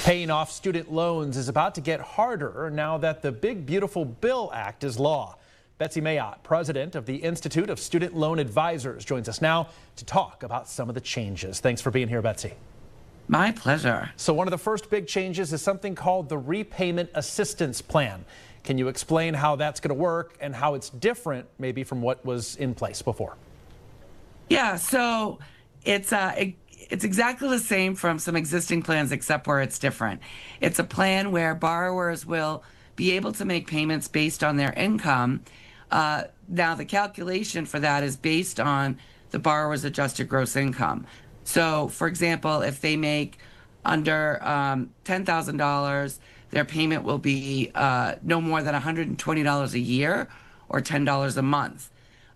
Paying off student loans is about to get harder now that the Big Beautiful Bill Act is law. Betsy Mayotte, president of the Institute of Student Loan Advisors, joins us now to talk about some of the changes. Thanks for being here, Betsy. My pleasure. So one of the first big changes is something called the Repayment Assistance Plan. Can you explain how that's going to work and how it's different maybe from what was in place before? Yeah, so it's exactly the same from some existing plans, except where it's different. It's a plan where borrowers will be able to make payments based on their income. Now, the calculation for that is based on the borrower's adjusted gross income. So, for example, if they make under $10,000, their payment will be no more than $120 a year or $10 a month.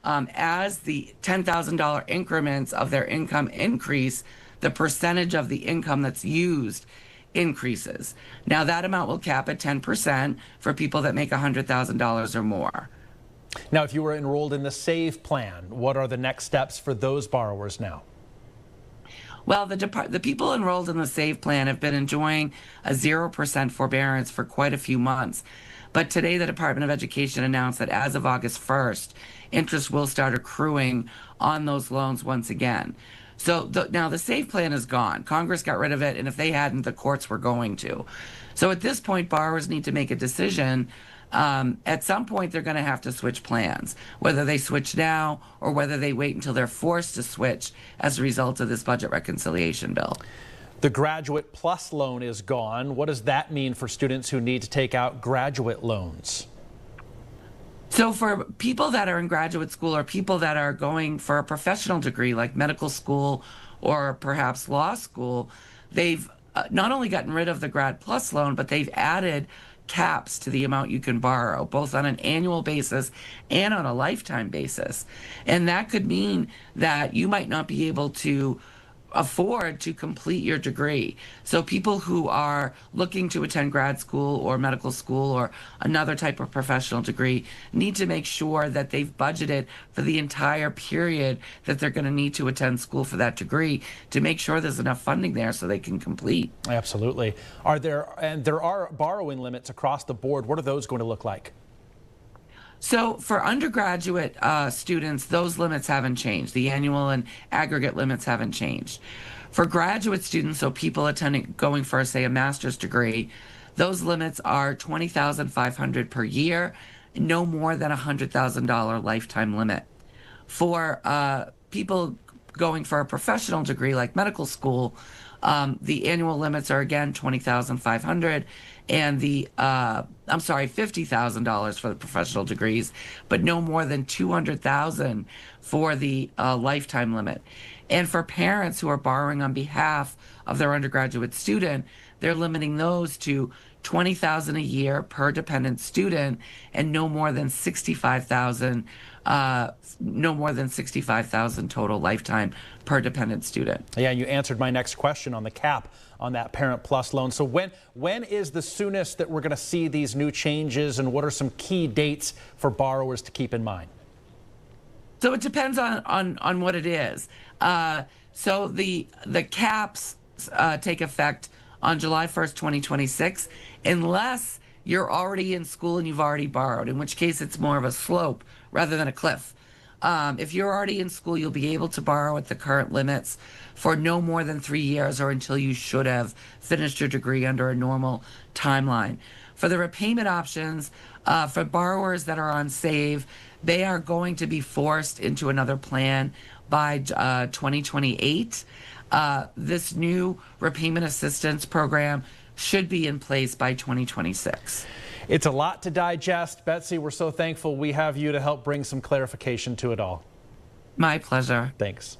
As the $10,000 increments of their income increase, the percentage of the income that's used increases. Now, that amount will cap at 10% for people that make $100,000 or more. Now, if you were enrolled in the SAVE plan, what are the next steps for those borrowers now? Well, the people enrolled in the SAVE plan have been enjoying a 0% forbearance for quite a few months. But today, the Department of Education announced that as of August 1st, interest will start accruing on those loans once again. So now the SAVE plan is gone. Congress got rid of it, and if they hadn't, the courts were going to. So at this point, borrowers need to make a decision. At some point, they're going to have to switch plans, whether they switch now or whether they wait until they're forced to switch as a result of this budget reconciliation bill. The Graduate Plus loan is gone. What does that mean for students who need to take out graduate loans? So for people that are in graduate school or people that are going for a professional degree like medical school or perhaps law school, they've not only gotten rid of the Grad Plus loan, but they've added caps to the amount you can borrow, both on an annual basis and on a lifetime basis. And that could mean that you might not be able to afford to complete your degree. So people who are looking to attend grad school or medical school or another type of professional degree need to make sure that they've budgeted for the entire period that they're going to need to attend school for that degree to make sure there's enough funding there so they can complete. Absolutely. There are borrowing limits across the board. What are those going to look like? So for undergraduate students, those limits haven't changed. The annual and aggregate limits haven't changed. For graduate students, so people going for, say, a master's degree, those limits are $20,500 per year, no more than a $100,000 lifetime limit. For people going for a professional degree like medical school, the annual limits are again $20,500 and $50,000 for the professional degrees, but no more than $200,000 for the lifetime limit. And for parents who are borrowing on behalf of their undergraduate student, they're limiting those to $20,000 a year per dependent student and no more than $65,000 total lifetime per dependent student. Yeah, you answered my next question on the cap on that Parent Plus loan. So when is the soonest that we're going to see these new changes, and what are some key dates for borrowers to keep in mind? So it depends on what it is. So the caps take effect on July 1st, 2026, unless you're already in school and you've already borrowed, in which case it's more of a slope rather than a cliff. If you're already in school, you'll be able to borrow at the current limits for no more than 3 years or until you should have finished your degree under a normal timeline. For the repayment options, for borrowers that are on SAVE, they are going to be forced into another plan by 2028. This new repayment assistance program should be in place by 2026. It's a lot to digest. Betsy, we're so thankful we have you to help bring some clarification to it all. My pleasure. Thanks.